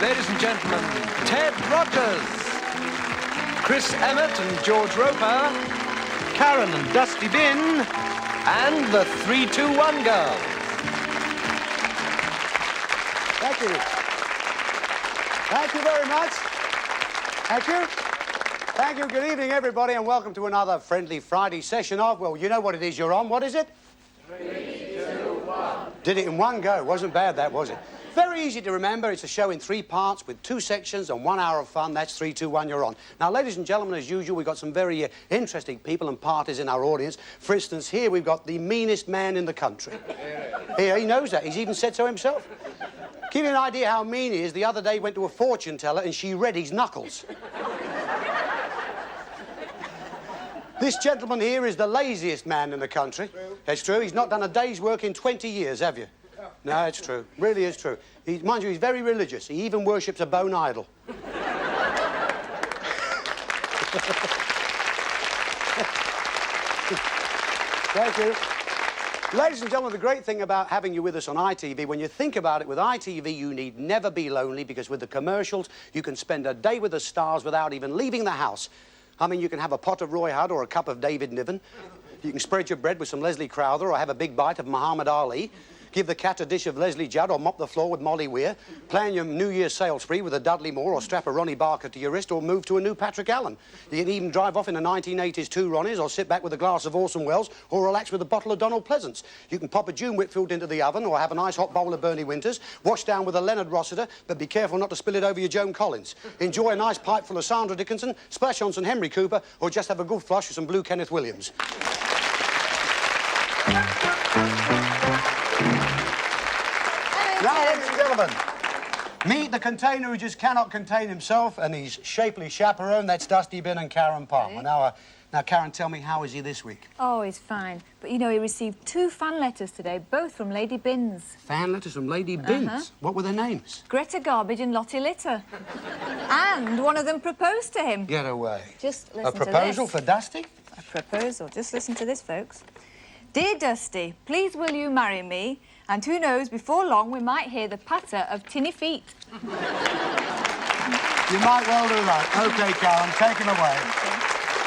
Ladies and gentlemen, Ted Rogers, Chris Emmett and George Roper, Karen and Dusty Bin, and the 3-2-1 Girl. Thank you. Thank you very much. Thank you. Thank you. Good evening, everybody, and welcome to another Friendly Friday session of, well, you know what it is you're on. What is it? 3, 2, 1. Did it in one go. Wasn't bad, that, was it? Very easy to remember. It's a show in 3 parts with 2 sections and 1 hour of fun. That's 3, 2, 1, you're on. Now, ladies and gentlemen, as usual, we've got some very interesting people and parties in our audience. For instance, here we've got the meanest man in the country. Here, he knows that. He's even said so himself. Give you an idea how mean he is. The other day he went to a fortune teller and she read his knuckles. This gentleman here is the laziest man in the country. True. It's true. He's not done a day's work in 20 years, have you? No, it's true. Really is true. Mind you, he's very religious. He even worships a bone idol. Thank you. Ladies and gentlemen, the great thing about having you with us on ITV, when you think about it, with ITV, you need never be lonely, because with the commercials, you can spend a day with the stars without even leaving the house. I mean, you can have a pot of Roy Hudd or a cup of David Niven. You can spread your bread with some Leslie Crowther or have a big bite of Muhammad Ali. Give the cat a dish of Leslie Judd or mop the floor with Molly Weir. Plan your New Year's sales spree with a Dudley Moore or strap a Ronnie Barker to your wrist or move to a new Patrick Allen. You can even drive off in a 1980s 2 Ronnies or sit back with a glass of Orson Welles or relax with a bottle of Donald Pleasance. You can pop a June Whitfield into the oven or have a nice hot bowl of Bernie Winters. Wash down with a Leonard Rossiter, but be careful not to spill it over your Joan Collins. Enjoy a nice pipe full of Sandra Dickinson, splash on some Henry Cooper, or just have a good flush with some Blue Kenneth Williams. Now, ladies and gentlemen, meet the container who just cannot contain himself and his shapely chaperone. That's Dusty Bin and Karen Palmer. Now, Karen, tell me, how is he this week? Oh, he's fine. But, you know, he received 2 fan letters today, both from Lady Binns. Fan letters from Lady Binns? What were their names? Greta Garbage and Lottie Litter. And one of them proposed to him. Get away. Just listen A proposal to this. for Dusty? A proposal. Just listen to this, folks. Dear Dusty, please will you marry me? And who knows, before long we might hear the patter of tinny feet. You might well do that. OK, Karen, take him away. Okay.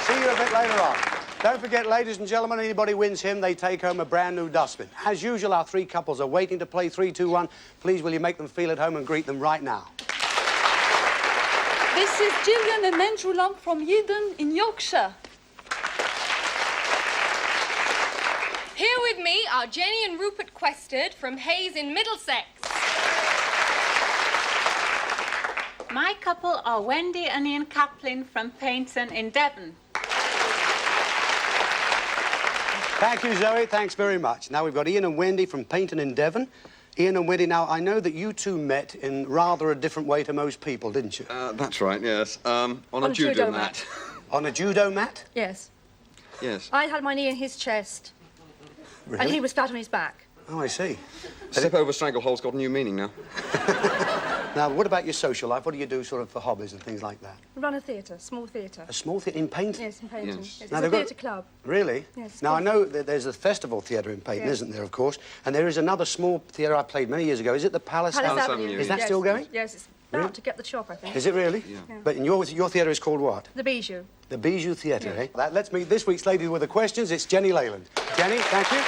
See you a bit later on. Don't forget, ladies and gentlemen, anybody wins him, they take home a brand new dustbin. As usual, our 3 couples are waiting to play 3, 2, 1. Please, will you make them feel at home and greet them right now? This is Gillian and Andrew Lump from Eden in Yorkshire. Here with me are Jenny and Rupert Questard from Hayes in Middlesex. My couple are Wendy and Ian Kaplan from Paignton in Devon. Thank you, Zoe. Thanks very much. Now we've got Ian and Wendy from Paignton in Devon. Ian and Wendy, now, I know that you two met in rather a different way to most people, didn't you? That's right, yes. On a judo mat. On a judo mat? Yes. Yes. I had my knee in his chest. Really? And he was flat on his back. Oh, I see. Step over stranglehole's got a new meaning now. Now, what about your social life? What do you do sort of for hobbies and things like that? Run a theatre, small theatre. A small theatre in Paignton? Yes, in Paignton. Yes. It's Now, a they've got- theatre club. Really? Yes. Now, I know that there's a festival theatre in Paignton, Yes. isn't there, of course? And there is another small theatre I played many years ago. Is it the Palace Palace House? Avenue. Is that Yes. still going? Yes, it's about Really? to get the chop, I think. Is it really? Yeah. But in your theatre is called what? The Bijou. The Bijou Theatre, Yeah. eh? Let's meet this week's lady with the questions. It's Jenny Leyland. Jenny, thank you.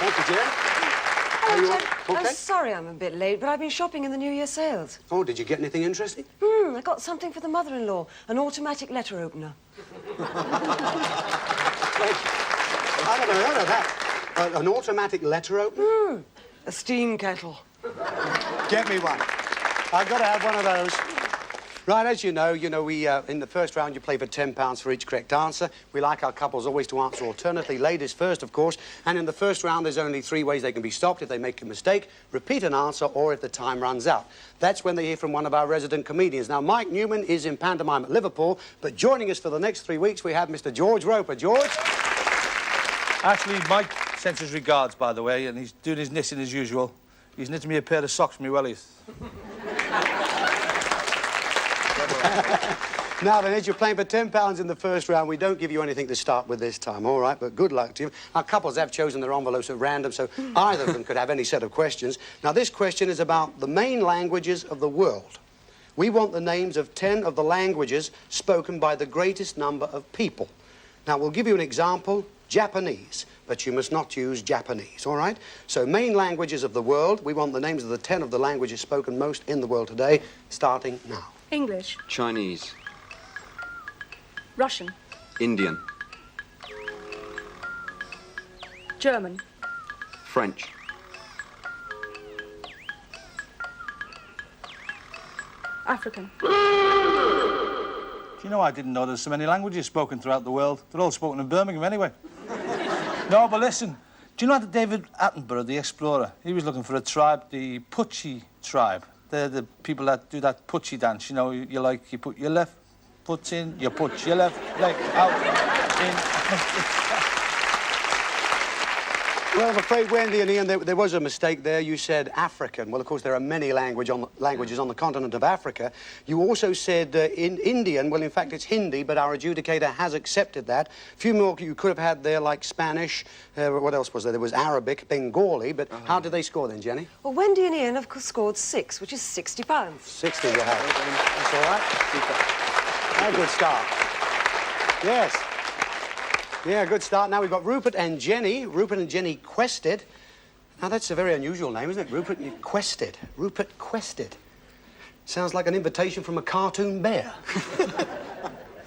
Thank you, Jen. How you on? I'm Okay. sorry I'm a bit late, but I've been shopping in the New Year sales. Oh, did you get anything interesting? I got something for the mother-in-law, an automatic letter opener. I never heard of that. An automatic letter opener? A steam kettle. Get me one. I've got to have one of those. Right, as you know, we in the first round you play for £10 for each correct answer. We like our couples always to answer alternately. Ladies first, of course. And in the first round, there's only 3 ways they can be stopped: if they make a mistake, repeat an answer, or if the time runs out. That's when they hear from one of our resident comedians. Now, Mike Newman is in pantomime at Liverpool, but joining us for the next 3 weeks, we have Mr. George Roper. George? Actually, Mike sends his regards, by the way, and he's doing his knitting as usual. He's knitting me a pair of socks for me wellies. Now then, Ed, you're playing for £10 in the first round. We don't give you anything to start with this time, all right? But good luck to you. Our couples have chosen their envelopes at random, so either of them could have any set of questions. Now, this question is about the main languages of the world. We want the names of 10 of the languages spoken by the greatest number of people. Now, we'll give you an example, Japanese, but you must not use Japanese, all right? So, main languages of the world. We want the names of the 10 of the languages spoken most in the world today, starting now. English. Chinese. Russian. Indian. German. French. African. Do you know, I didn't know there's so many languages spoken throughout the world. They're all spoken in Birmingham anyway. No, but listen, do you know that David Attenborough, the explorer, he was looking for a tribe, the Pucci tribe. They're the people that do that Pucci dance, you know, you put your left foot in, you put your left leg out, in. Well, I'm afraid, Wendy and Ian, there was a mistake there. You said African. Well, of course, there are many languages on the continent of Africa. You also said in Indian. Well, in fact, it's Hindi, but our adjudicator has accepted that. A few more you could have had there, like Spanish. What else was there? There was Arabic, Bengali, but how did they score then, Jenny? Well, Wendy and Ian have scored 6, which is £60. 60 you have. That's all right. A good start. Yes. Yeah, good start. Now we've got Rupert and Jenny. Rupert and Jenny Quested. Now, that's a very unusual name, isn't it? Rupert Quested. Rupert Quested. Sounds like an invitation from a cartoon bear.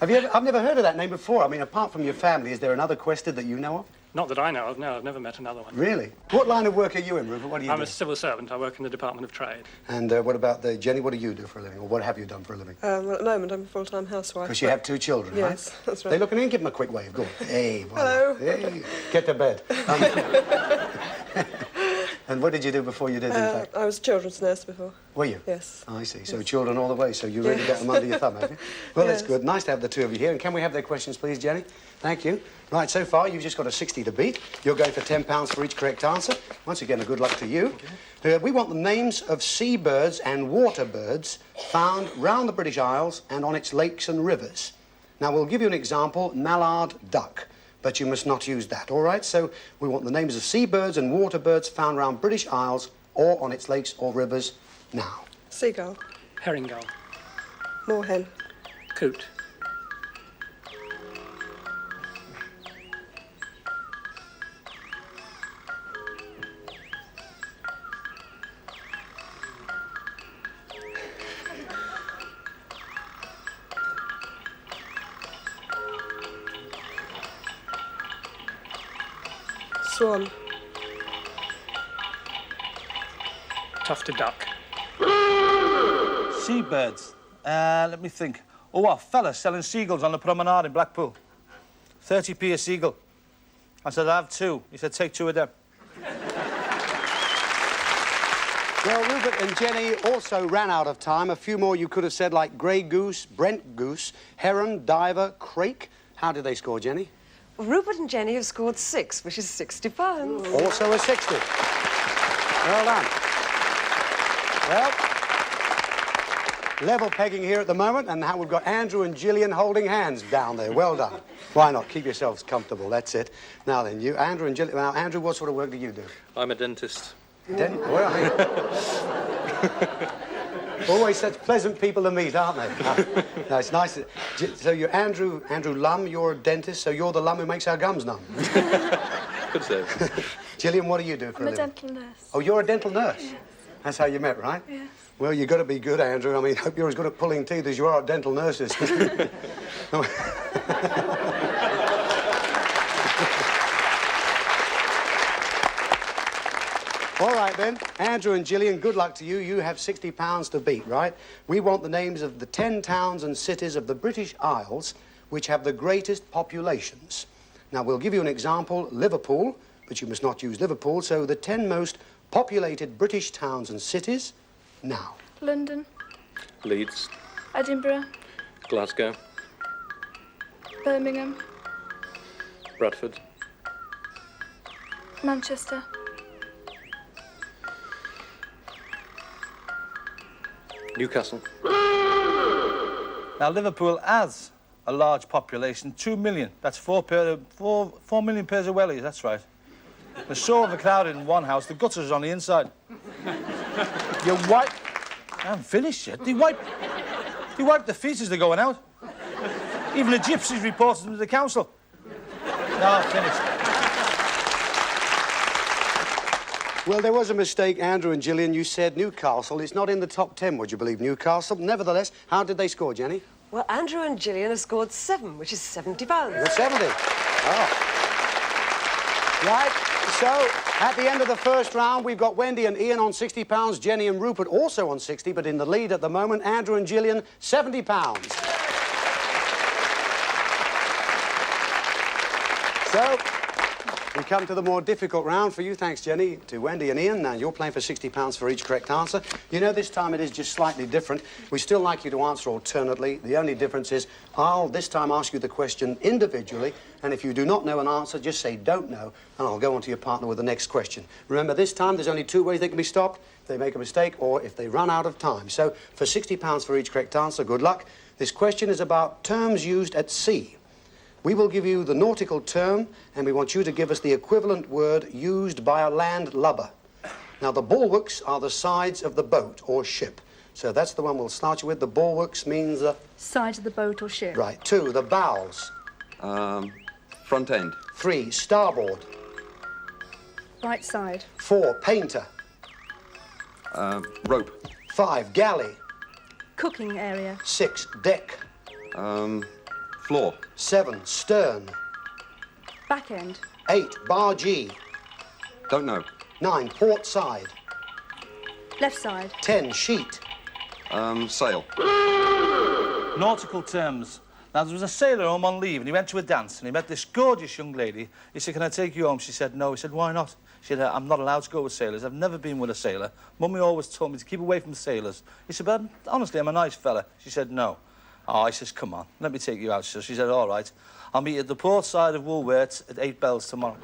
I've never heard of that name before. I mean, apart from your family, is there another Quested that you know of? Not that I know of, no. I've never met another one. Really? What line of work are you in, Rupert? What do you do? I'm a civil servant. I work in the Department of Trade. And what about Jenny? What do you do for a living? Or what have you done for a living? Well, at the moment, I'm a full-time housewife. Because you have 2 children, right? Yes, that's right. They looking in? Give them a quick wave. Go on. Hey, Hello. Hey, get to bed. And what did you do before you did, in fact? I was a children's nurse before. Were you? Yes. I see. So children all the way, so you really got them under your thumb, have you? Well, Yes. that's good. Nice to have the 2 of you here. And can we have their questions, please, Jenny? Thank you. Right, so far, you've just got a 60 to beat. You're going for £10 for each correct answer. Once again, a good luck to you. We want the names of seabirds and water birds found round the British Isles and on its lakes and rivers. Now, we'll give you an example, mallard duck. But you must not use that, all right? So we want the names of seabirds and water birds found around British Isles or on its lakes or rivers now. Seagull. Herring gull. Moorhen. Coot. Swan. Tufted duck. Seabirds. Let me think. Oh, a fella selling seagulls on the promenade in Blackpool. 30p a seagull. I said, I have 2. He said, take 2 of them. Well, Rupert and Jenny also ran out of time. A few more you could have said, like grey goose, Brent goose, heron, diver, crake. How did they score, Jenny? Well, Rupert and Jenny have scored 6, which is £60. Also a 60. Well done. Well, level pegging here at the moment, and now we've got Andrew and Gillian holding hands down there. Well done. Why not? Keep yourselves comfortable. That's it. Now then, you, Andrew and Gillian. Now, Andrew, what sort of work do you do? I'm a dentist. Where are you? Always such pleasant people to meet, aren't they? No, it's nice. So you're Andrew Lum, you're a dentist, so you're the lum who makes our gums numb. Good sir. Gillian, what do you do for a living? I'm a dental nurse. Oh, you're a dental nurse? Yes. That's how you met, right? Yes. Well, you've got to be good, Andrew. I mean, hope you're as good at pulling teeth as you are at dental nurses. All right, then. Andrew and Gillian, good luck to you. You have £60 to beat, right? We want the names of the 10 towns and cities of the British Isles which have the greatest populations. Now, we'll give you an example, Liverpool, but you must not use Liverpool, so the 10 most populated British towns and cities now. London. Leeds. Edinburgh. Glasgow. Birmingham. Bradford. Manchester. Newcastle. Now, Liverpool has a large population, 2 million. That's 4 million pairs of wellies, that's right. There's so overcrowded in one house, the gutters are on the inside. You wipe... I haven't finished yet. They wipe the feet as they're going out. Even the gypsies reported them to the council. No, I've finished. Well, there was a mistake, Andrew and Gillian. You said Newcastle. It's not in the top 10, would you believe, Newcastle? Nevertheless, how did they score, Jenny? Well, Andrew and Gillian have scored 7, which is £70. That's 70. Oh. Right, so at the end of the first round, we've got Wendy and Ian on £60, Jenny and Rupert also on 60, but in the lead at the moment, Andrew and Gillian, £70. So, we come to the more difficult round for you. Thanks, Jenny, to Wendy and Ian. Now, you're playing for £60 for each correct answer. You know, this time it is just slightly different. We still like you to answer alternately. The only difference is I'll this time ask you the question individually, and if you do not know an answer, just say don't know, and I'll go on to your partner with the next question. Remember, this time there's only 2 ways they can be stopped: if they make a mistake or if they run out of time. So, for £60 for each correct answer, good luck. This question is about terms used at sea. We will give you the nautical term, and we want you to give us the equivalent word used by a landlubber. Now, the bulwarks are the sides of the boat or ship. So that's the one we'll start you with. The bulwarks means the... Side of the boat or ship. Right. 2, the bows. Front end. 3, starboard. Right side. 4, painter. Rope. 5, galley. Cooking area. 6, deck. Floor. 7, stern. Back end. 8, bargee. Don't know. 9, port side. Left side. 10, sheet. Sail. Nautical terms. Now, there was a sailor home on leave, and he went to a dance, and he met this gorgeous young lady. He said, "Can I take you home?" She said, "No." He said, "Why not?" She said, "I'm not allowed to go with sailors. I've never been with a sailor. Mummy always told me to keep away from sailors." He said, "But honestly, I'm a nice fella." She said, "No." Oh, he says, "Come on, let me take you out." So she said, "All right. I'll meet you at the port side of Woolworths at 8 bells tomorrow."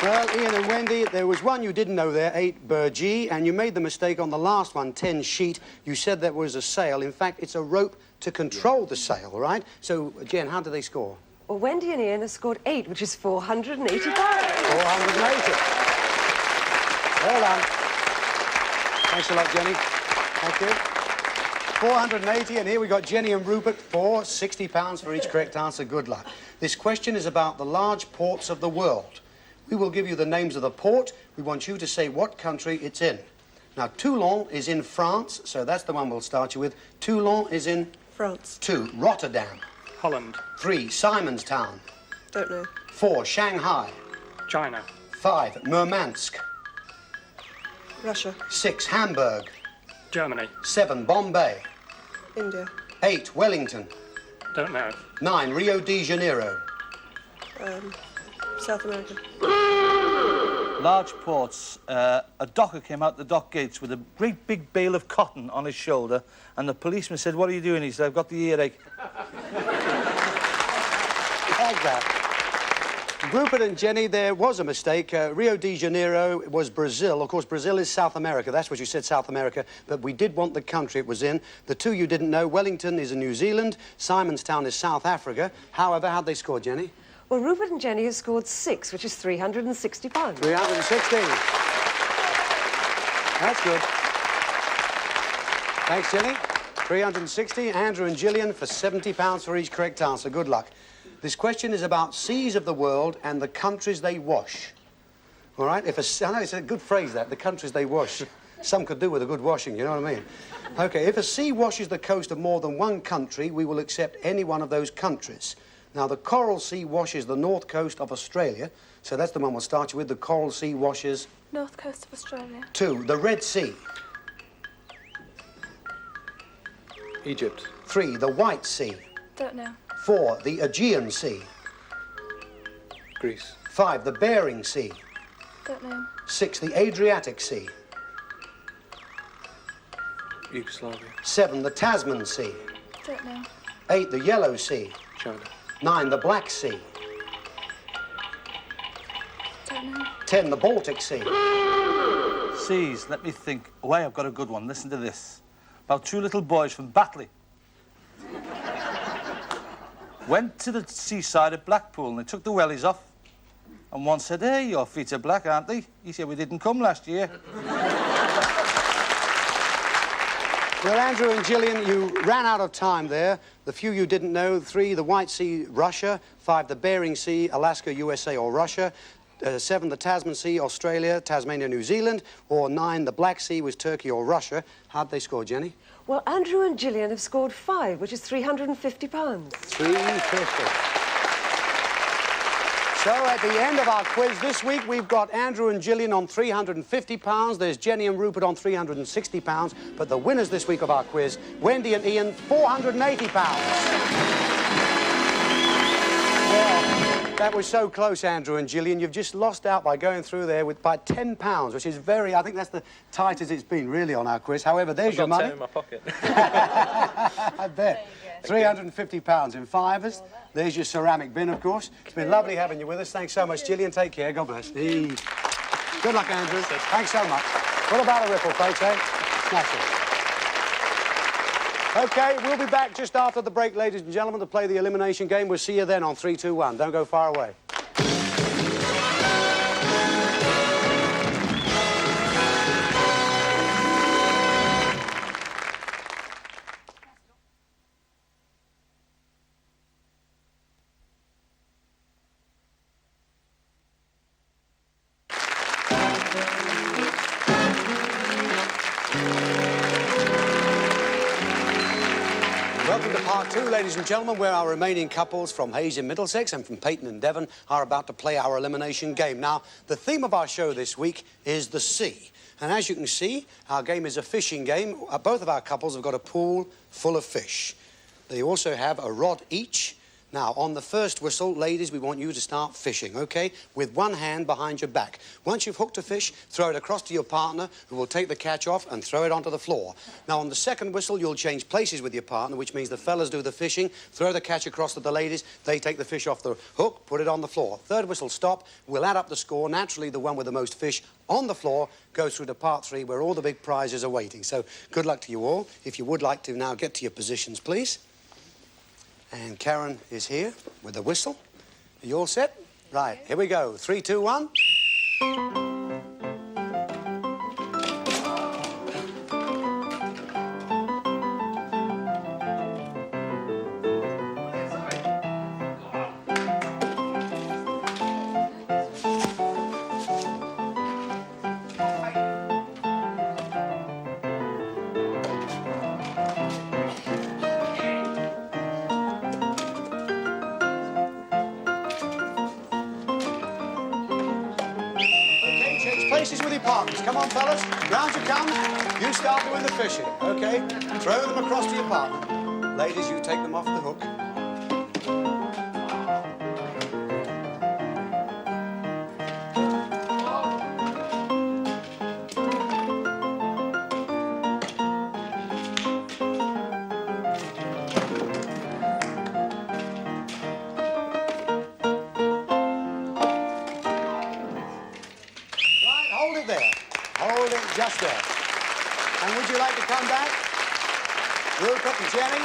Well, Ian and Wendy, there was one you didn't know there, 8, bargee, and you made the mistake on the last one, 10, sheet. You said that was a sail. In fact, it's a rope to control the sail, right? So, Jen, how did they score? Well, Wendy and Ian have scored 8, which is £480. 480. Well done. Thanks a lot, Jenny. Thank you. 480, and here we got Jenny and Rupert for £60 for each correct answer. Good luck. This question is about the large ports of the world. We will give you the names of the port. We want you to say what country it's in. Now, Toulon is in France, so that's the one we'll start you with. Toulon is in... France. 2, Rotterdam. Holland. 3, Simonstown. Don't know. 4, Shanghai. China. 5, Murmansk. Russia. 6, Hamburg. Germany. 7, Bombay. India. 8, Wellington. Don't know. 9, Rio de Janeiro. South America. Large ports. A docker came out the dock gates with a great big bale of cotton on his shoulder, and the policeman said, "What are you doing?" He said, "I've got the earache." Like that. Rupert and Jenny, there was a mistake. Rio de Janeiro was Brazil. Of course, Brazil is South America. That's what you said, South America. But we did want the country it was in. The 2 you didn't know, Wellington is in New Zealand. Simonstown is South Africa. However, how'd they score, Jenny? Well, Rupert and Jenny have scored 6, which is £360. 360. That's good. Thanks, Jenny. 360. Andrew and Gillian for £70 for each correct answer. Good luck. This question is about seas of the world and the countries they wash. All right? I know it's a good phrase, that, the countries they wash. Some could do with a good washing, you know what I mean? OK, if a sea washes the coast of more than one country, we will accept any one of those countries. Now, the Coral Sea washes the north coast of Australia, so that's the one we'll start you with. The Coral Sea washes... North coast of Australia. 2, the Red Sea. Egypt. 3, the White Sea. Don't know. 4, the Aegean Sea. Greece. 5, the Bering Sea. Don't know. 6, the Adriatic Sea. Yugoslavia. 7, the Tasman Sea. Don't know. 8, the Yellow Sea. China. 9, the Black Sea. Don't know. 10, the Baltic Sea. C's, let me think. Oh, I've got a good one. Listen to this. About two little boys from Batley. Went to the seaside at Blackpool and they took the wellies off. And one said, hey, your feet are black, aren't they? He said, we didn't come last year. Well, Andrew and Gillian, you ran out of time there. The few you didn't know, 3, the White Sea, Russia. 5, the Bering Sea, Alaska, USA or Russia. 7, the Tasman Sea, Australia, Tasmania, New Zealand. Or 9, the Black Sea was Turkey or Russia. How'd they score, Jenny? Well, Andrew and Gillian have scored 5, which is £350. £350. So at the end of our quiz this week, we've got Andrew and Gillian on £350. There's Jenny and Rupert on £360. But the winners this week of our quiz, Wendy and Ian, £480. Well, that was so close, Andrew and Gillian. You've just lost out by going through there by £10, which is very... I think that's the tightest it's been, really, on our quiz. However, there's your money. I've got 10 in my pocket. I bet. £350 in fivers. There's your ceramic bin, of course. It's been lovely having you with us. Thanks so much, Gillian. Take care. God bless. Good luck, Andrew. Thanks so much. What about a ripple, folks, eh? Smash it. OK, we'll be back just after the break, ladies and gentlemen, to play the elimination game. We'll see you then on 3, 2, 1. Don't go far away. Welcome to part 2, ladies and gentlemen, where our remaining couples from Hayes in Middlesex and from Peyton in Devon are about to play our elimination game. Now, the theme of our show this week is the sea. And as you can see, our game is a fishing game. Both of our couples have got a pool full of fish. They also have a rod each. Now, on the first whistle, ladies, we want you to start fishing, OK? With one hand behind your back. Once you've hooked a fish, throw it across to your partner, who will take the catch off and throw it onto the floor. Now, on the second whistle, you'll change places with your partner, which means the fellas do the fishing, throw the catch across to the ladies, they take the fish off the hook, put it on the floor. Third whistle, stop. We'll add up the score. Naturally, the one with the most fish on the floor goes through to part 3, where all the big prizes are waiting. So, good luck to you all. If you would like to now get to your positions, please. And Karen is here with a whistle. Are you all set? Right, here we go. 3, 2, 1. Places with your partners. Come on, fellas. Round you come. You start doing the fishing, OK? Throw them across to your partner. Ladies, you take them off the hook. Just there. And would you like to come back? Rupert and Jenny,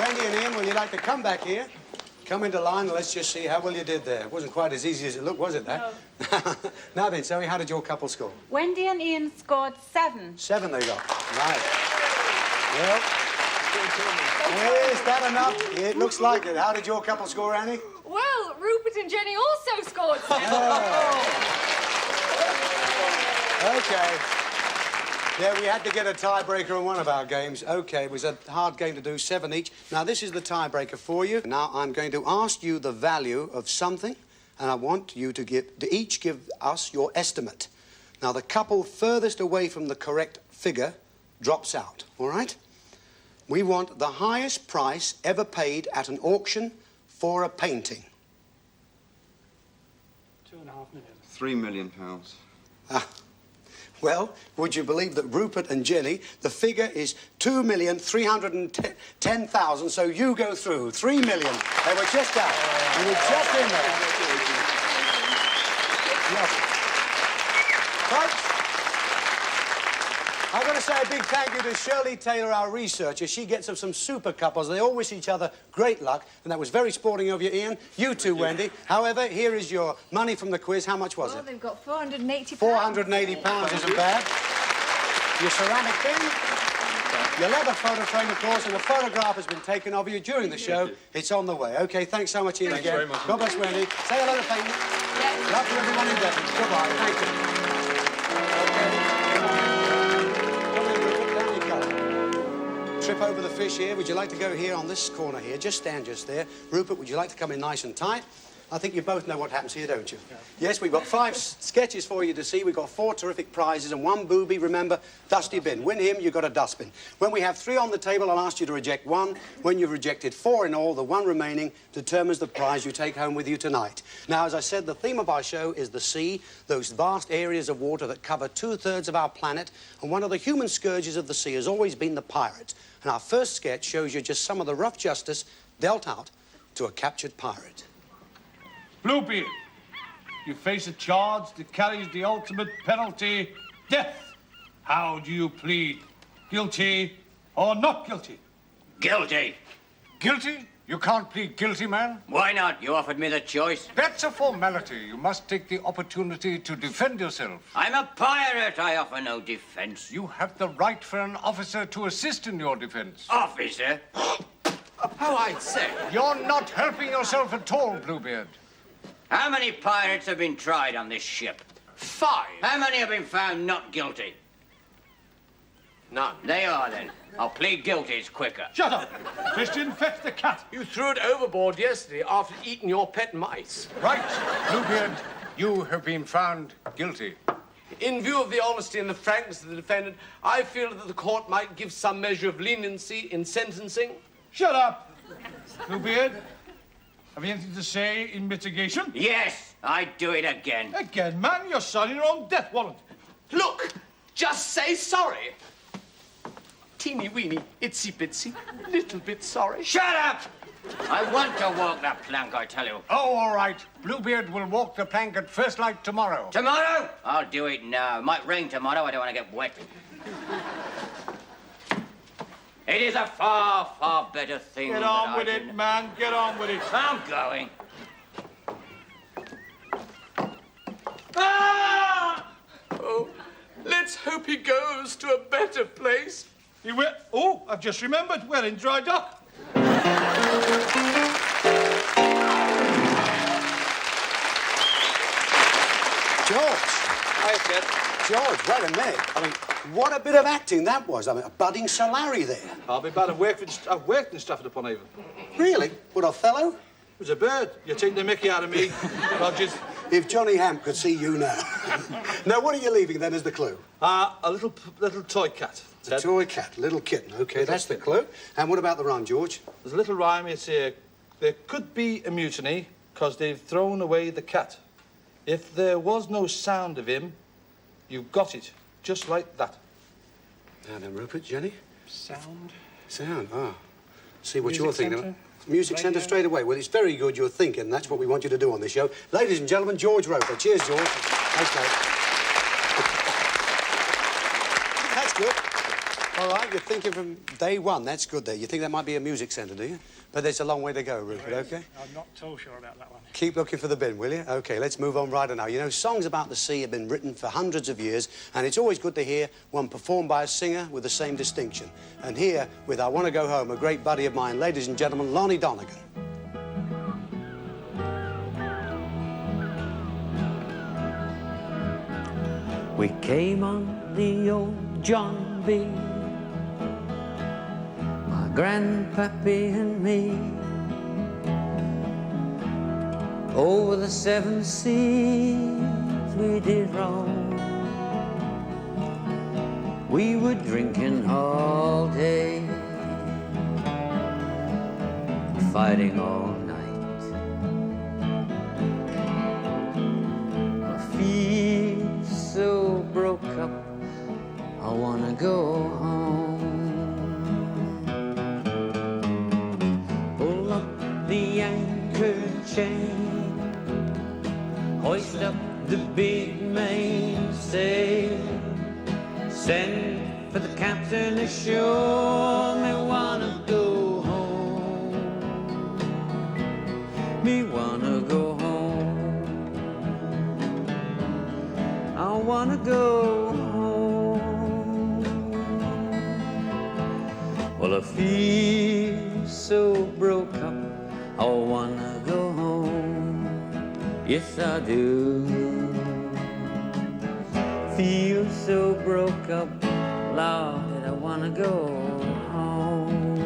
Wendy and Ian, would you like to come back here? Come into line and let's just see how well you did there. It wasn't quite as easy as it looked, was it, that? No. Now then, Zoe, how did your couple score? Wendy and Ian scored 7. 7 they got. Right. Well, is that enough? It looks like it. How did your couple score, Annie? Well, Rupert and Jenny also scored 7. OK. Yeah, we had to get a tiebreaker on one of our games. OK, it was a hard game to do, 7 each. Now, this is the tiebreaker for you. Now, I'm going to ask you the value of something, and I want you to each give us your estimate. Now, the couple furthest away from the correct figure drops out, all right? We want the highest price ever paid at an auction for a painting. £2.5 million. £3 million. Ah. Well, would you believe that Rupert and Jenny, the figure is 2,310,000, so you go through. 3 million. They were just out. You were just in there. Lovely. Folks, I've got to say a big thank you to Shirley Taylor, our researcher. She gets us some super couples. They all wish each other great luck, and that was very sporting of you, Ian. You too, Wendy. However, here is your money from the quiz. How much was Well, it? they've got £480. £480 isn't bad. Your ceramic bin, your leather photo frame, of course, and a photograph has been taken of you during the show. It's on the way. OK, thanks so much, Ian, Thanks again. very much. God bless Wendy. Say hello to Peyton. Yes. Love to everyone in Devon. Goodbye. Thank you. Trip over the fish here. Would you like to go here on this corner here? Just stand just there. Rupert, would you like to come in nice and tight? I think you both know what happens here, don't you? Yeah. Yes, we've got 5 sketches for you to see. We've got 4 terrific prizes and 1 booby. Remember, dusty bin. Win him, you've got a dustbin. When we have 3 on the table, I'll ask you to reject 1. When you've rejected 4 in all, the 1 remaining determines the prize you take home with you tonight. Now, as I said, the theme of our show is the sea, those vast areas of water that cover 2/3 of our planet, and one of the human scourges of the sea has always been the pirate. And our first sketch shows you just some of the rough justice dealt out to a captured pirate. Bluebeard, you face a charge that carries the ultimate penalty, death. How do you plead? Guilty or not guilty? Guilty. Guilty? You can't plead guilty, man. Why not? You offered me the choice. That's a formality. You must take the opportunity to defend yourself. I'm a pirate. I offer no defense. You have the right for an officer to assist in your defense. Officer? Oh, I say. You're not helping yourself at all, Bluebeard. How many pirates have been tried on this ship? 5. How many have been found not guilty? None. They are, then. I'll plead guilty. It's quicker. Shut up! Christian, fetch the cat. You threw it overboard yesterday after eating your pet mice. Right, Bluebeard, you have been found guilty. In view of the honesty and the frankness of the defendant, I feel that the court might give some measure of leniency in sentencing. Shut up! Bluebeard, have you anything to say in mitigation? Yes, I'd do it again. Again, man, you're signing your own death warrant. Look, just say sorry. Teeny weeny, itsy bitsy, little bit sorry. Shut up! I want to walk that plank, I tell you. Oh, all right. Bluebeard will walk the plank at first light tomorrow. Tomorrow? I'll do it now. It might rain tomorrow. I don't want to get wet. It is a far, far better thing. Get on with it, man. Get on with it. I'm going. Ah! Oh, let's hope he goes to a better place. You will. Oh, I've just remembered. We're in dry dock. George. Hi, Ted. George, wait a minute. I mean, what a bit of acting that was. I mean, a budding Solari there. I'll be bad. I've worked in Stratford-upon-Avon. Really? What, Othello? It was a bird. You're taking the mickey out of me, Rogers. If Johnny Hamp could see you now. Now, what are you leaving then as the clue? A little toy cat. A toy cat, little kitten. OK, that's the clue. And what about the rhyme, George? There's a little rhyme. It's there could be a mutiny because they've thrown away the cat. If there was no sound of him, you got it, just like that. Now then, Rupert, Jenny? Sound. Sound, ah. See what Music you're thinking centre? of. Music centre straight away. Well, it's very good you're thinking. That's what we want you to do on this show. Ladies and gentlemen, George Roper. Cheers, George. Thanks, mate. That's good. All right, you're thinking from day one. That's good there. You think that might be a music centre, do you? But there's a long way to go, Rupert, OK? I'm not too sure about that one. Keep looking for the bin, will you? OK, let's move on right now. You know, songs about the sea have been written for hundreds of years, and it's always good to hear one performed by a singer with the same distinction. And here, with I Want to Go Home, a great buddy of mine, ladies and gentlemen, Lonnie Donegan. We came on the old John B, my grandpappy and me, over the 7 seas we did roam. We were drinking all day, fighting all night. My feet so broke up, I wanna go home. Pull up the anchor chain, hoist up the big mainsail, send for the captain ashore. Me wanna go home. Me wanna go home. I wanna go home. Well, I feel so broke up. I wanna go home. Yes, I do. Feel so broke up, Lord, I wanna go home.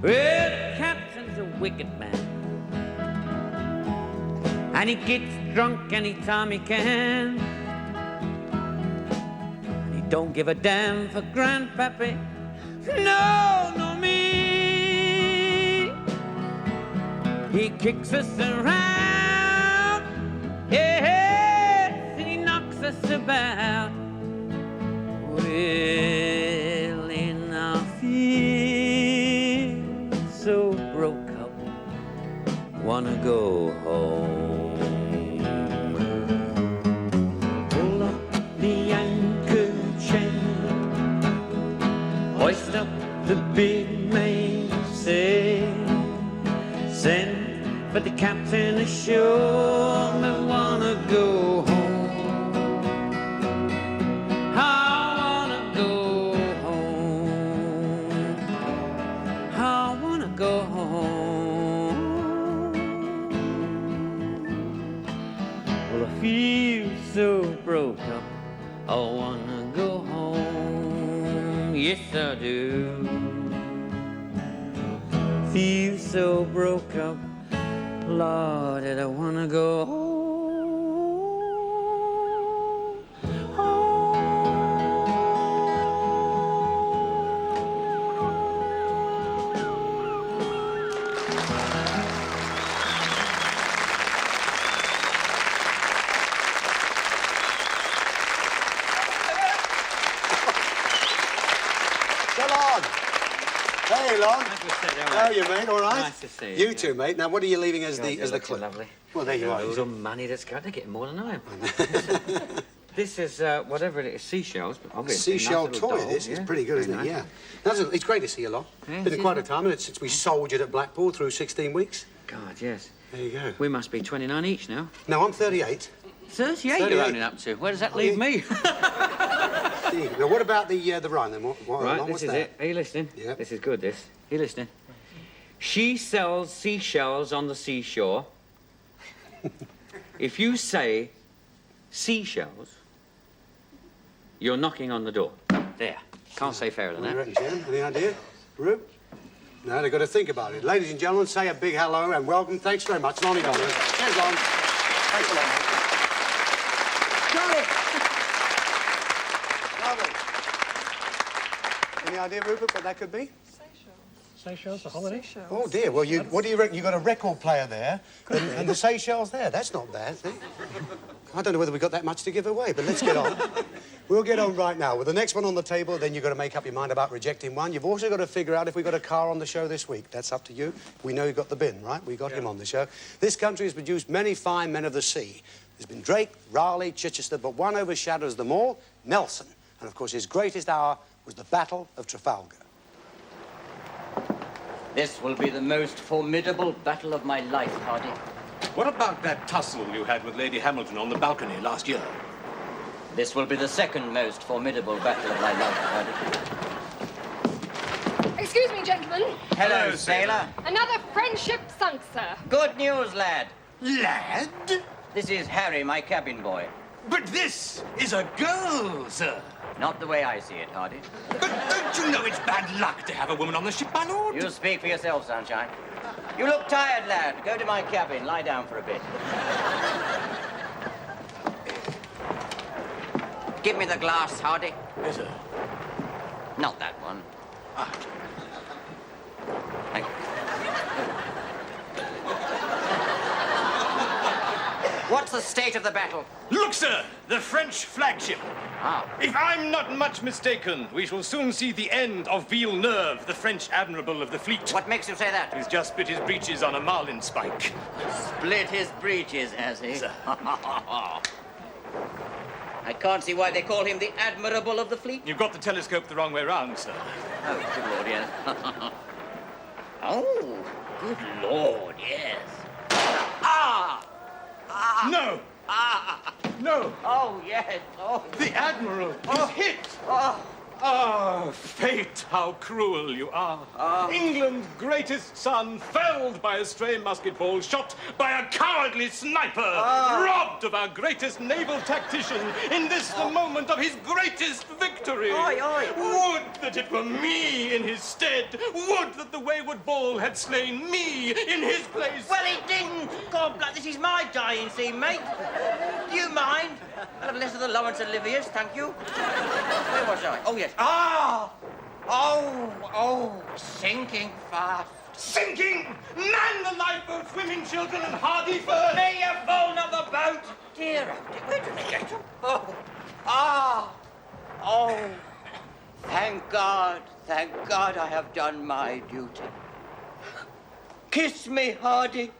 Well, the captain's a wicked man, and he gets drunk anytime he can. And he don't give a damn for Grandpappy, no me. He kicks us around, yes, and he knocks us about. Well, and I feel so broke up, wanna go home. Pull up the anchor chain, hoist up the big mainsail, send for the captain ashore. Me wanna go home. I wanna go home. I wanna go home. Well, I feel so broke up, I wanna go home. Yes, I do. Feel so broke up, Lord, that I wanna go home. Hey, Lon. How are you, mate? All right? Nice to see you. You too, mate. Now, what are you leaving as the clue? Lovely. Well, there you are. All the money that's got to get more than I am. This is whatever it is, seashells, but obviously Seashell nice toy. doll. This is Yeah, pretty good, isn't very it? nice. Yeah. It's great to see you, Lon. Yeah, Been it quite a is. time, since we soldiered at Blackpool through 16 weeks. God, yes. There you go. We must be 29 each now. No, I'm 38. 38 38. you're owning up to. Where does that leave me? Now, what about the rhyme then? What Right, Lon, this what's is that? it. Are you listening? Yeah. This is good, this. Are you listening? She sells seashells on the seashore. If you say seashells, you're knocking on the door. There. Can't say fairer than What do you that. reckon, Jen? Any idea? Rube? No, they've got to think about it. Ladies and gentlemen, say a big hello and welcome. Thanks very much, Lonnie Dollars. Cheers, Lon. Thanks a lot, mate. Charlie! Lovely. Any idea, Rupert, what that could be? Seychelles, a holiday? Oh, dear. Well, what do you reckon? You've got a record player there and the Seychelles there. That's not bad, eh? I don't know whether we've got that much to give away, but let's get on. We'll get on right now. With the next one on the table, then you've got to make up your mind about rejecting one. You've also got to figure out if we've got a car on the show this week. That's up to you. We know you've got the bin, right? We got him on the show. This country has produced many fine men of the sea. There's been Drake, Raleigh, Chichester, but one overshadows them all, Nelson. And, of course, his greatest hour was the Battle of Trafalgar. This will be the most formidable battle of my life, Hardy. What about that tussle you had with Lady Hamilton on the balcony last year? This will be the second most formidable battle of my life, Hardy. Excuse me, gentlemen. Hello, sailor. Another friendship sunk, sir. Good news, lad. Lad? This is Harry, my cabin boy. But this is a girl, sir. Not the way I see it, Hardy. But don't you know it's bad luck to have a woman on the ship, my lord? You speak for yourself, Sunshine. You look tired, lad. Go to my cabin. Lie down for a bit. Give me the glass, Hardy. Yes, sir. Not that one. Ah. Thank you. What's the state of the battle? Look, sir, the French flagship. Ah. If I'm not much mistaken, we shall soon see the end of Villeneuve, the French admiral of the fleet. What makes you say that? He's just split his breeches on a marlin spike. Split his breeches, has he? Sir. I can't see why they call him the Admirable of the Fleet. You've got the telescope the wrong way round, sir. Oh, good Lord, yes. Oh, good Lord, yes. Ah! Ah! No! Ah! No! Oh, yes. Oh. The Admiral is hit! Oh. Ah, fate, how cruel you are. England's greatest son felled by a stray musket ball, shot by a cowardly sniper, robbed of our greatest naval tactician in this, the moment of his greatest victory. Oi, oi. Would that it were me in his stead. Would that the wayward ball had slain me in his place. Well, it didn't. God, blood, this is my dying scene, mate. Do you mind? I'll have less of the Laurence Olivier's, thank you. Where was I? Oh, yes. Ah! Oh, sinking fast. Sinking! Man the lifeboats, women, children, and hardy fur! May you fall, not the boat! Dear, where did they get to? Oh, thank God I have done my duty. Kiss me, Hardy.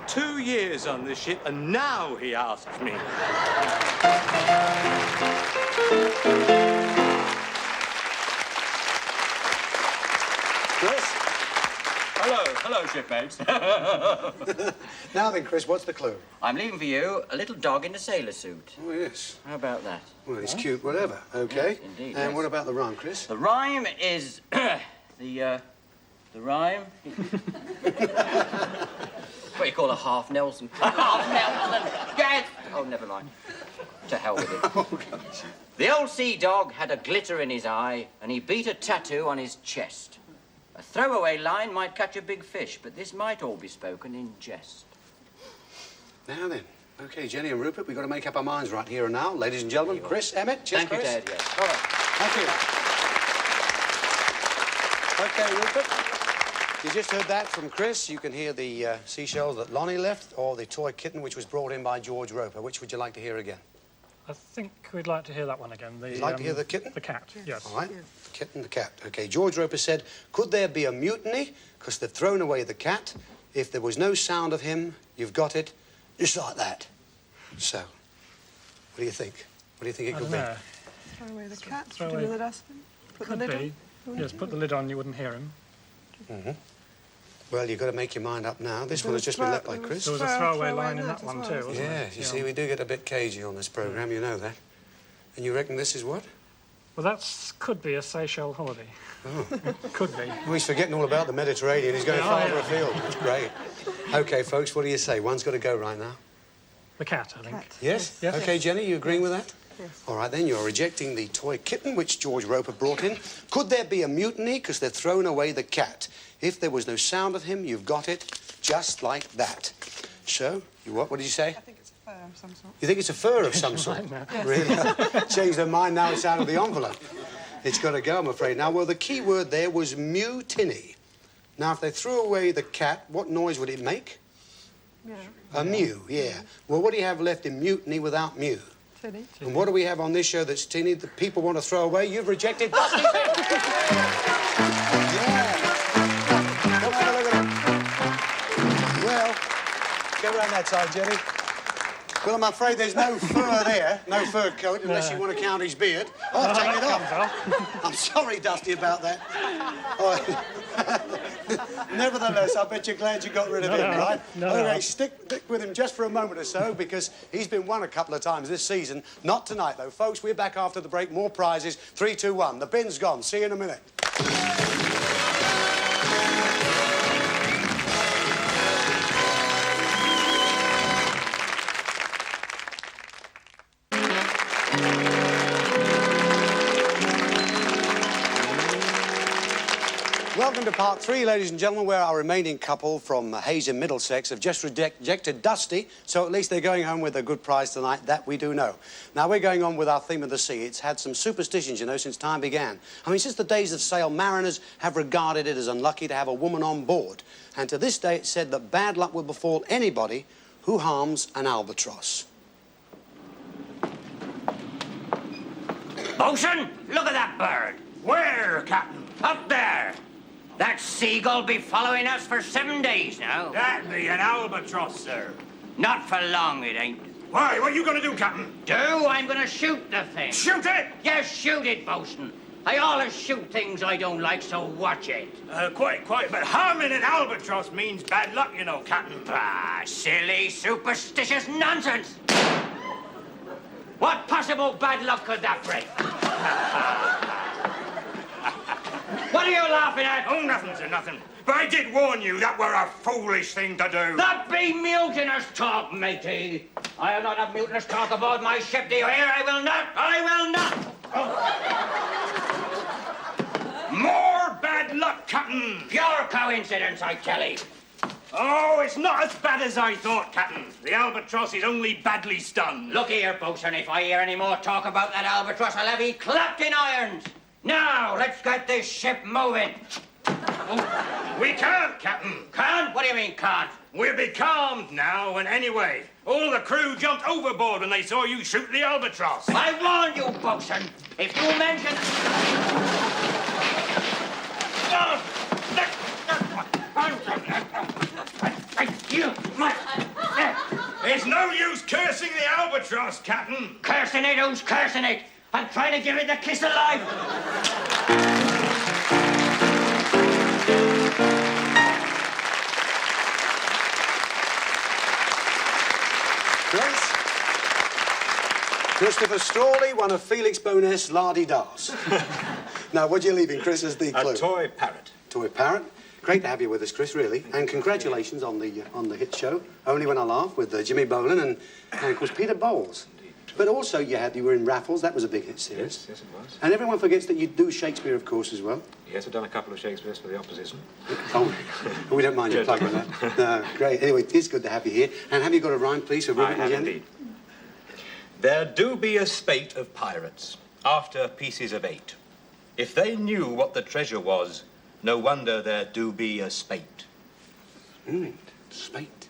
2 years on this ship, and now he asks me. Chris? Hello, shipmates. Now then, Chris, what's the clue? I'm leaving for you a little dog in a sailor suit. Oh, yes. How about that? Well, it's cute, whatever. Okay. Yes, indeed, And yes. what about the rhyme, Chris? The rhyme is the rhyme. What you call a half Nelson? Half Nelson. Yes. Oh, never mind. To hell with it. Oh, gosh. The old sea dog had a glitter in his eye, and he beat a tattoo on his chest. A throwaway line might catch a big fish, but this might all be spoken in jest. Now then. Okay, Jenny and Rupert, we've got to make up our minds right here and now. Ladies and gentlemen, Chris, Emmett, cheers, Thank you, Chris. Dad, yes. All right. Thank you. Okay, Rupert. You just heard that from Chris. You can hear the seashells that Lonnie left, or the toy kitten which was brought in by George Roper. Which would you like to hear again? I think we'd like to hear that one again. You'd like to hear the kitten? The cat, yes. All right. The kitten, the cat. Okay, George Roper said, could there be a mutiny? Because they've thrown away the cat. If there was no sound of him, you've got it. Just like that. So, what do you think? What do you think it could be? Throw away the cat, Throw put him away- in the dustbin, put Could the lid be. on. Yes, put the lid on, you wouldn't hear him. Mm-hmm. Well, you've got to make your mind up now. This one has just been left by Chris. There was a throwaway line in that one too, wasn't Yeah, there? you see, we do get a bit cagey on this programme, you know that. And you reckon this is what? Well, that could be a Seychelles holiday. Oh. Could be. Well, he's forgetting all about the Mediterranean. He's going farther afield. That's great. OK, folks, what do you say? One's got to go right now. The cat, I think. Yes? Yes. OK, Jenny, you agreeing with that? Yes. All right, then, you're rejecting the toy kitten, which George Roper brought in. Could there be a mutiny? Because they've thrown away the cat. If there was no sound of him, you've got it just like that. So, you what? What did you say? I think it's a fur of some sort. You think it's a fur of some sort? Yes. Really? Changed their mind now it's out of the envelope. It's got to go, I'm afraid. Now, well, the key word there was mutiny. Now, if they threw away the cat, what noise would it make? Yeah. A mew, yeah. Well, what do you have left in mutiny without mew? Tinny. And what do we have on this show that's tinny that people want to throw away? You've rejected Dusty Bing. Yeah. Look at it. Well, go round that side, Jenny. Well, I'm afraid there's no fur there, no fur coat, unless you want to count his beard. I'll take it off. I'm sorry, Dusty, about that. Oh, nevertheless, I bet you're glad you got rid of him, right? Okay, stick with him just for a moment or so, because he's been won a couple of times this season. Not tonight, though. Folks, we're back after the break. More prizes. 3, 2, 1. The bin's gone. See you in a minute. Welcome to part 3, ladies and gentlemen, where our remaining couple from Hayes in Middlesex have just rejected Dusty, so at least they're going home with a good prize tonight, that we do know. Now, we're going on with our theme of the sea. It's had some superstitions, you know, since time began. I mean, since the days of sail, mariners have regarded it as unlucky to have a woman on board. And to this day, it's said that bad luck will befall anybody who harms an albatross. Bosun, look at that bird. Where, Captain? Up there. That seagull be following us for 7 days now. That be an albatross, sir. Not for long, it ain't. Why? What are you going to do, Captain? I'm going to shoot the thing. Shoot it? Yes, shoot it, Bosun. I always shoot things I don't like, so watch it. Quite. But harming an albatross means bad luck, you know, Captain. Ah, silly, superstitious nonsense. What possible bad luck could that bring? What are you laughing at? Oh, nothing, sir, nothing. But I did warn you that were a foolish thing to do. That be mutinous talk, matey. I'll not have mutinous talk aboard my ship, do you hear? I will not. More bad luck, Captain. Pure coincidence, I tell you. Oh, it's not as bad as I thought, Captain. The albatross is only badly stunned. Look here, Bosun, if I hear any more talk about that albatross, I'll have you clapped in irons. Now, let's get this ship moving. We can't, Captain. Can't? What do you mean, can't? We're becalmed now, and anyway, all the crew jumped overboard when they saw you shoot the albatross. I warned you, Bosun. If you mention... There's no use cursing the albatross, Captain. Cursing it? Who's cursing it? I'm trying to give it the kiss of life. Christopher Strawley, one of Felix Boness' la-di-das. Now, what are you leaving, Chris, as the clue? A toy parrot. Toy parrot. Great to have you with us, Chris, really. And congratulations on the hit show, Only When I Laugh, with Jimmy Bolan and of course, Peter Bowles. But also, you were in Raffles. That was a big hit series. Yes, it was. And everyone forgets that you do Shakespeare, of course, as well. Yes, I've done a couple of Shakespeares for the opposition. Oh, we don't mind you plugging that. No, great. Anyway, it is good to have you here. And have you got a rhyme, please, for Rupert and Jenny? Indeed. There do be a spate of pirates, after pieces of 8. If they knew what the treasure was, no wonder there do be a spate. Spate.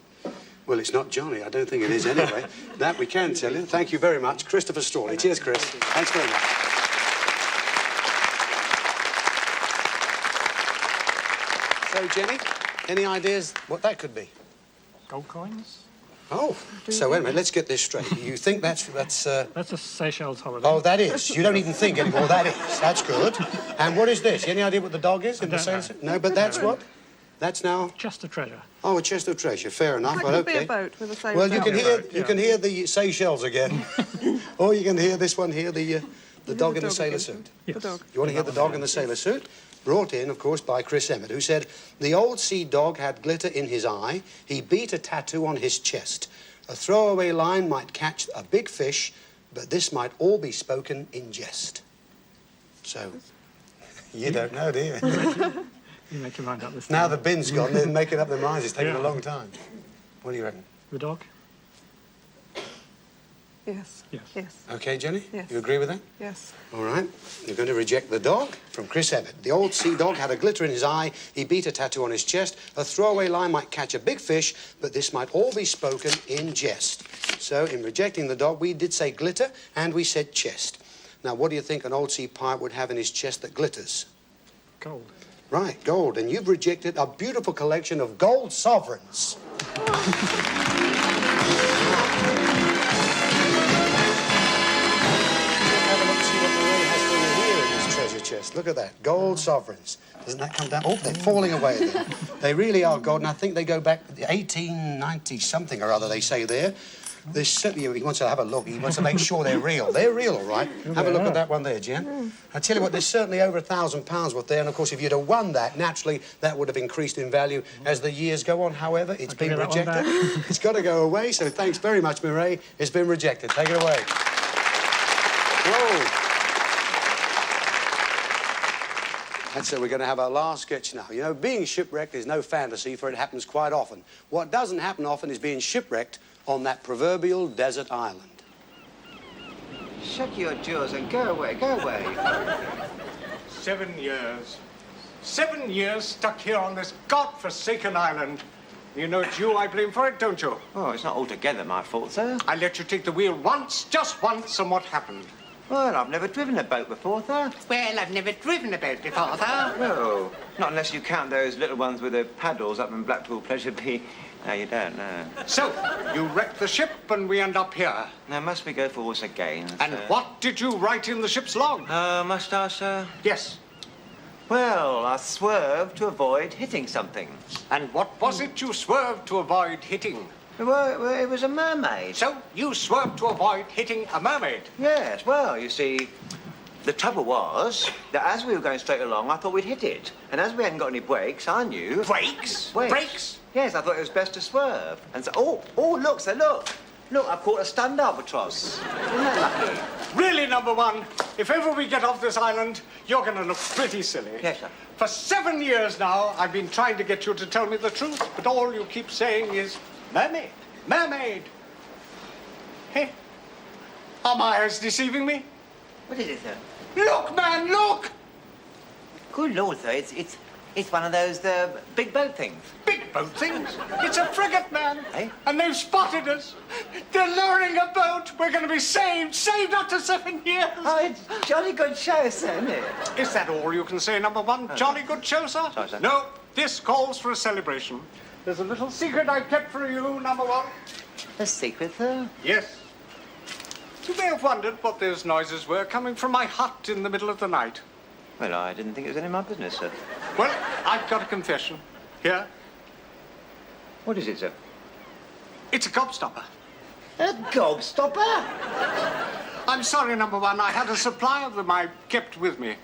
Well, it's not Johnny. I don't think it is anyway. That we can tell you. Thank you very much. Christopher Strawley. Cheers, Chris. Thanks very much. So, Jenny, any ideas what that could be? Gold coins? Oh, so wait a minute, let's get this straight. You think that's... That's a Seychelles holiday. Oh, that is. You don't even think anymore. That is. That's good. And what is this? Any idea what the dog is in the sailor suit? No, but that's what? That's now... Chest of treasure. Oh, a chest of treasure. Fair enough. That well, could okay. be a boat with a sailor. Well, you can hear the Seychelles again. Or you can hear this one here, the dog in the sailor suit. Yes. The dog. You want to hear the dog in the sailor suit? Brought in, of course, by Chris Emmett, who said, the old sea dog had glitter in his eye. He beat a tattoo on his chest. A throwaway line might catch a big fish, but this might all be spoken in jest. So, you don't know, do you? You make your mind up this Now time. the bin's gone, they're making up their minds. It's taking a long time. What do you reckon? The dog? Yes. Yes. Yes. Okay, Jenny? Yes. You agree with that? Yes. All right. You're going to reject the dog from Chris Emmett. The old sea dog had a glitter in his eye. He beat a tattoo on his chest. A throwaway line might catch a big fish, but this might all be spoken in jest. So, in rejecting the dog, we did say glitter and we said chest. Now, what do you think an old sea pirate would have in his chest that glitters? Gold. Right, gold. And you've rejected a beautiful collection of gold sovereigns. Chest. Look at that. Gold sovereigns. Doesn't that come down? Oh, they're falling away there. They really are gold, and I think they go back to 1890 something or other, they say there. There's certainly, he wants to have a look. He wants to make sure they're real. They're real, all right. Have a look at that one there, Jen. I tell you what, there's certainly over £1,000 worth there, and of course, if you'd have won that, naturally, that would have increased in value as the years go on. However, it's been rejected. It's got to go away, so thanks very much, Mireille. It's been rejected. Take it away. Whoa. And so we're going to have our last sketch now. You know, being shipwrecked is no fantasy, for it happens quite often. What doesn't happen often is being shipwrecked on that proverbial desert island. Shut your jaws and go away, go away. 7 years. 7 years stuck here on this godforsaken island. You know it's you I blame for it, don't you? Oh, it's not altogether my fault, sir. I let you take the wheel once, just once, and what happened? Well, I've never driven a boat before, sir. Well, I've never driven a boat before, sir. No, not unless you count those little ones with the paddles up in Blackpool Pleasure Bay. No, you don't, no. So, you wrecked the ship and we end up here. Now, must we go forwards again? And what did you write in the ship's log? Must I, sir? Yes. Well, I swerved to avoid hitting something. And what was it you swerved to avoid hitting? Well, it was a mermaid. So, you swerved to avoid hitting a mermaid? Yes, well, you see, the trouble was that as we were going straight along, I thought we'd hit it. And as we hadn't got any brakes, I knew... Brakes? Brakes? Brakes? Yes, I thought it was best to swerve. And so, look, sir, look. Look, I've caught a stunned albatross. Isn't that lucky? Really, number one, if ever we get off this island, you're going to look pretty silly. Yes, sir. For 7 years now, I've been trying to get you to tell me the truth, but all you keep saying is, mermaid, mermaid. Hey, are my eyes deceiving me? What is it, sir? Look, man, look! Good Lord, sir, it's one of those, big boat things. Big boat things? It's a frigate, man. Eh? And they've spotted us. They're lowering a boat. We're going to be saved after 7 years. Oh, it's jolly good show, sir, isn't it? Is that all you can say, number one? Jolly good show, sir? Sorry, sir. No, this calls for a celebration. There's a little secret I've kept for you, number one. A secret, sir? Yes. You may have wondered what those noises were coming from my hut in the middle of the night. Well, I didn't think it was any of my business, sir. Well, I've got a confession. Here. What is it, sir? It's a gobstopper. A gobstopper? I'm sorry, number one. I had a supply of them I kept with me.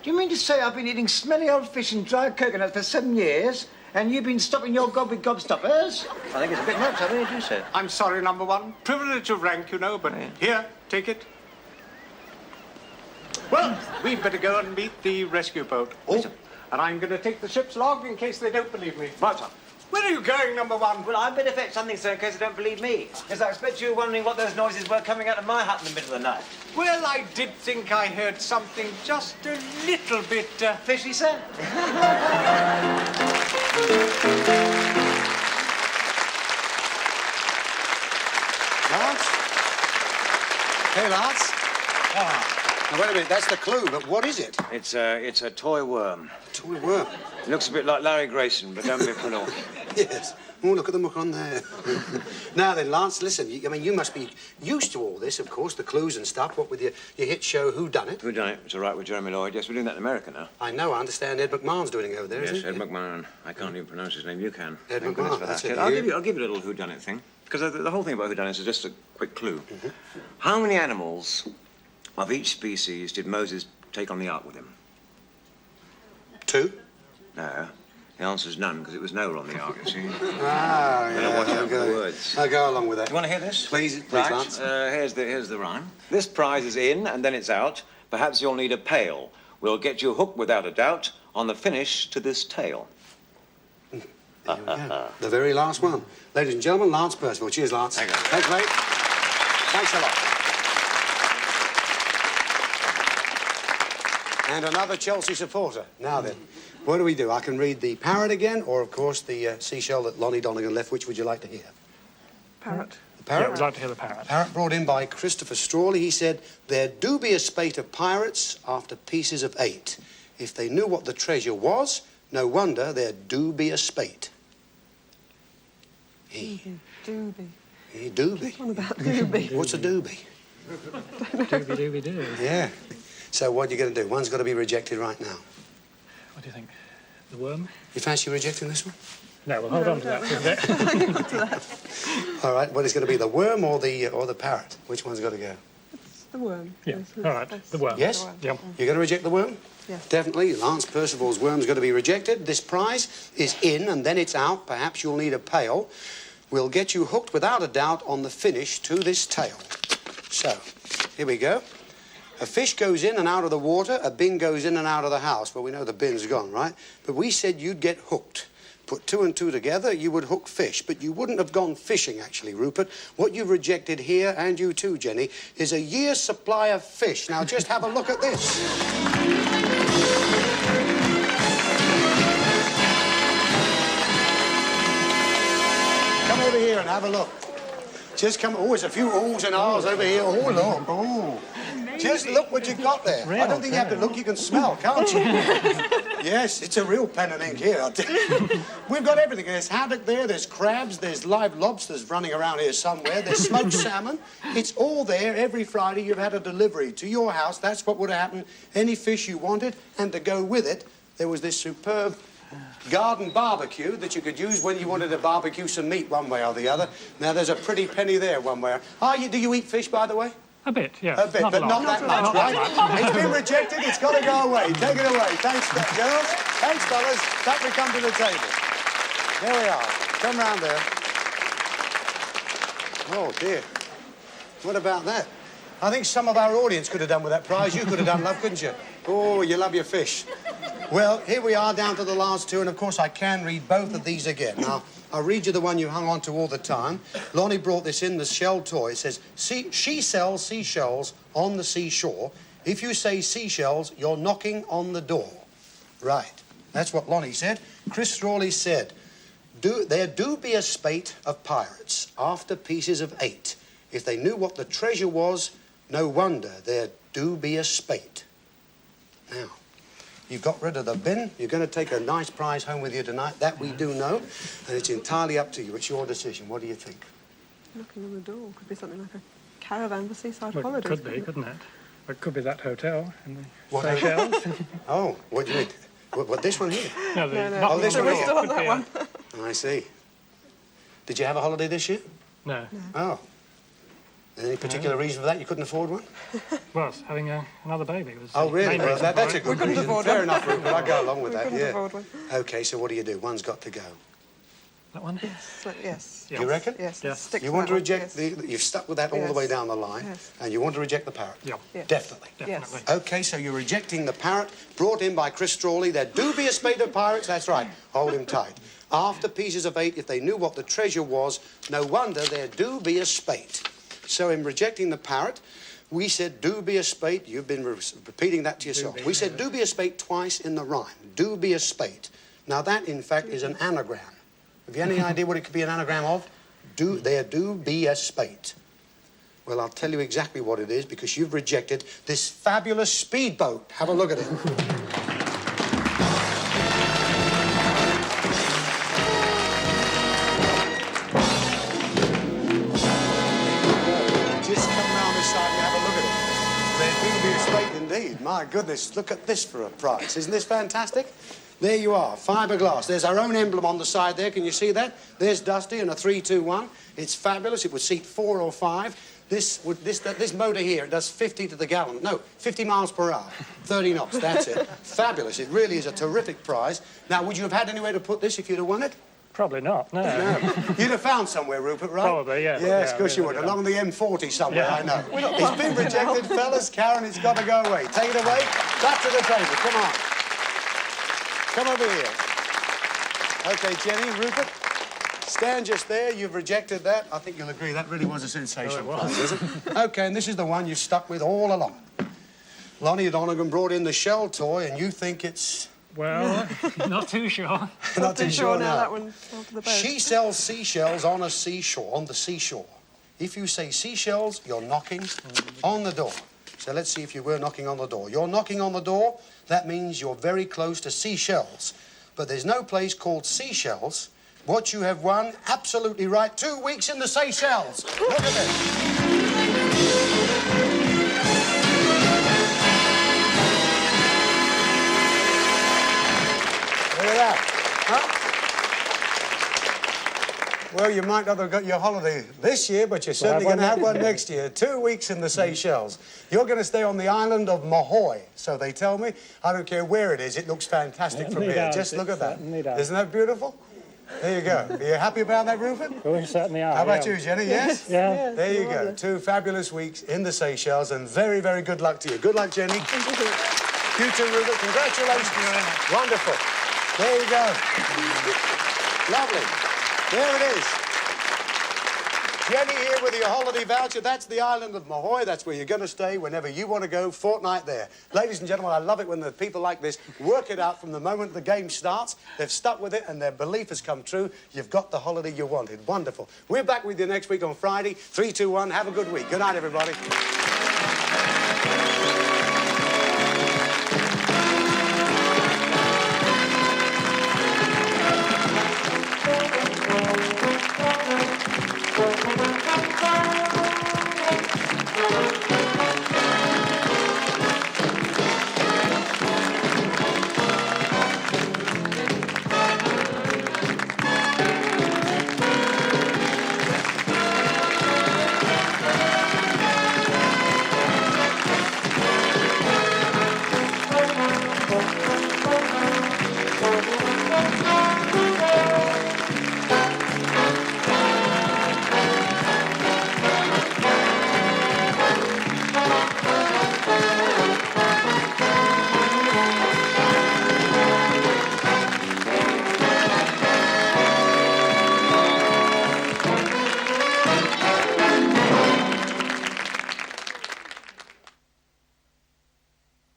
Do you mean to say I've been eating smelly old fish and dry coconuts for 7 years, and you've been stopping your gob with gobstoppers? I think it's a bit much, I really do, sir. I'm sorry, number one. Privilege of rank, you know, but here, take it. Well, we'd better go and meet the rescue boat. Oh. And I'm going to take the ship's log in case they don't believe me. Right, sir. Where are you going, number one? Well, I'd better fetch something, sir, in case they don't believe me. Because I expect you were wondering what those noises were coming out of my hut in the middle of the night. Well, I did think I heard something just a little bit... fishy, sir? Lance? Hey, Lance. Now, wait a minute, that's the clue, but what is it? It's a toy worm. Toy worm? It looks a bit like Larry Grayson, but don't be put off. Yes. Oh, look at the muck on there. Now then, Lance, listen, you must be used to all this, of course, the clues and stuff. What with your hit show, Who Done It? Who Done It? It's all right with Jeremy Lloyd. Yes, we're doing that in America now. I know, I understand Ed McMahon's doing it over there, Yes, isn't Ed he? McMahon. I can't even pronounce his name. You can. Ed Thank goodness McMahon, for that's that. it. I'll give you a little Who Done It thing. Because the whole thing about Who Done It is just a quick clue. Mm-hmm. How many animals of each species did Moses take on the ark with him? 2? No. The answer's none, because it was Noah on the ark, you see. Ah, yeah. Watch out for okay. the words. I'll go along with that. Do you want to hear this? Please, Right. Lance. Here's the rhyme. This prize is in, and then it's out. Perhaps you'll need a pail. We'll get you hooked without a doubt on the finish to this tale. There we go. The very last one. Ladies and gentlemen, Lance Percival. Cheers, Lance. Thank you. Thanks, mate. Thanks a lot. And another Chelsea supporter. Now then, what do? I can read the parrot again, or, of course, the seashell that Lonnie Donegan left. Which would you like to hear? Parrot. The parrot? Yeah, we'd like to hear the parrot. Parrot brought in by Christopher Strawley. He said, there do be a spate of pirates after pieces of 8. If they knew what the treasure was, no wonder there do be a spate. Doobie. He doobie. One about doobie. What's a doobie? Doobie-dooby-doo. Yeah. So what are you going to do? One's got to be rejected right now. What do you think? The worm? You fancy rejecting this one? No, we'll hold on to that for a bit. All right. What is going to be, the worm or the parrot? Which one's got to go? The worm. Yeah. All right. The worm. Yes? Yeah. You're going to reject the worm? Yes. Definitely. Lance Percival's worm's going to be rejected. This prize is in and then it's out. Perhaps you'll need a pail. We'll get you hooked without a doubt on the finish to this tale. So, here we go. A fish goes in and out of the water, a bin goes in and out of the house. Well, we know the bin's gone, right? But we said you'd get hooked. Put 2 and 2 together, you would hook fish. But you wouldn't have gone fishing, actually, Rupert. What you've rejected here, and you too, Jenny, is a year's supply of fish. Now, just have a look at this. Come over here and have a look. Just come. Oh, there's a few O's and R's over here. Oh, look. Oh. Just look what you've got there. I don't think you have to look. You can smell, can't you? Yes, it's a real pen and ink here, I'll tell you. We've got everything. There's haddock there. There's crabs. There's live lobsters running around here somewhere. There's smoked salmon. It's all there. Every Friday you've had a delivery to your house. That's what would have happened. Any fish you wanted. And to go with it, there was this superb garden barbecue that you could use when you wanted to barbecue some meat one way or the other. Now, there's a pretty penny there one way. Do you eat fish, by the way? A bit, yes. A bit, but not that much, right? It's been rejected. It's got to go away. Take it away. Thanks, girls. Thanks, fellas. That we come to the table. There we are. Come round there. Oh, dear. What about that? I think some of our audience could have done with that prize. You could have done, love, couldn't you? Oh, you love your fish. Well, here we are down to the last two, and of course I can read both of these again. Now, I'll read you the one you hung on to all the time. Lonnie brought this in, the shell toy. It says, she sells seashells on the seashore. If you say seashells, you're knocking on the door. Right. That's what Lonnie said. Chris Strawley said, there do be a spate of pirates after pieces of 8. If they knew what the treasure was, no wonder there do be a spate. Now, you've got rid of the bin. You're going to take a nice prize home with you tonight. That we do know. And it's entirely up to you. It's your decision. What do you think? Knocking on the door. Could be something like a caravan for seaside Well, holidays. could be, couldn't it? It could be that hotel in the What Seychelles. Oh, what do you mean? What, this one here? No, Oh, this one We're here. still on that one. I see. Did you have a holiday this year? No. Oh. Any particular reason for that? You couldn't afford one? Well, having another baby was. Oh, really? the main Well, reason that's for a it. good reason. Fair enough, Rupert. I'll go along with We that, couldn't yeah. afford one. OK, so what do? One's got to go. That one? So, yes. You reckon? Yes. Yes. Stick You to want that to one, reject yes. You've stuck with that all the Yes. way down the line, Yes. and you want to reject the parrot? Yeah. Yes. Definitely. Definitely. OK, so you're rejecting the parrot, brought in by Chris Strawley. There do be a spate of pirates, that's right. Hold him tight. After pieces of 8, if they knew what the treasure was, no wonder there do be a spate. So in rejecting the parrot, we said do be a spate. You've been repeating that to yourself. We said do be a spate twice in the rhyme. Do be a spate. Now that, in fact, is an anagram. Have you any idea what it could be an anagram of? There do be a spate. Well, I'll tell you exactly what it is because you've rejected this fabulous speedboat. Have a look at it. Just come round this side and have a look at it. There do be a spate indeed. My goodness, look at this for a prize. Isn't this fantastic? There you are, fiberglass. There's our own emblem on the side there. Can you see that? There's Dusty and a 3-2-1. It's fabulous. It would seat 4 or 5. This motor here, it does 50 to the gallon. No, 50 miles per hour. 30 knots, that's it. Fabulous. It really is a terrific prize. Now, would you have had anywhere to put this if you'd have won it? Probably not, no. No. You'd have found somewhere, Rupert, right? Probably, yeah. Yes, of Yeah, course you really would. would. Along the M40 somewhere, Yeah. I know. It's been rejected, fellas. Karen, it's got to go away. Take it away. Back to the table. Come on. Come over here. OK, Jenny, Rupert, stand just there. You've rejected that. I think you'll agree that really was a sensational prize, isn't it? OK, and this is the one you've stuck with all along. Lonnie Donegan brought in the shell toy, and you think it's... Well, not too sure. Not too sure now. now. That one onto the boat. She sells seashells on the seashore. If you say seashells, you're knocking on the door. So let's see if you were knocking on the door. You're knocking on the door. That means you're very close to seashells. But there's no place called Seashells. What you have won, absolutely right. 2 weeks in the Seychelles. Look at this. Look at that. Huh? Well, you might not have got your holiday this year, but you're certainly going to have one next year. 2 weeks in the Seychelles. You're going to stay on the island of Mahoy, so they tell me. I don't care where it is. It looks fantastic from here. Just look at that. Isn't that beautiful? There you go. Are you happy about that, Rupert? We certainly are. How about you, Jenny? Yes? Yeah. There you go. 2 fabulous weeks in the Seychelles, and very, very good luck to you. Good luck, Jenny. You too, Rupert. Congratulations. Wonderful. There you go. Lovely. There it is. Jenny here with your holiday voucher. That's the island of Mahoy. That's where you're going to stay whenever you want to go. Fortnight there. Ladies and gentlemen, I love it when the people like this work it out from the moment the game starts. They've stuck with it and their belief has come true. You've got the holiday you wanted. Wonderful. We're back with you next week on Friday. 3, 2, 1. Have a good week. Good night, everybody. Thank you.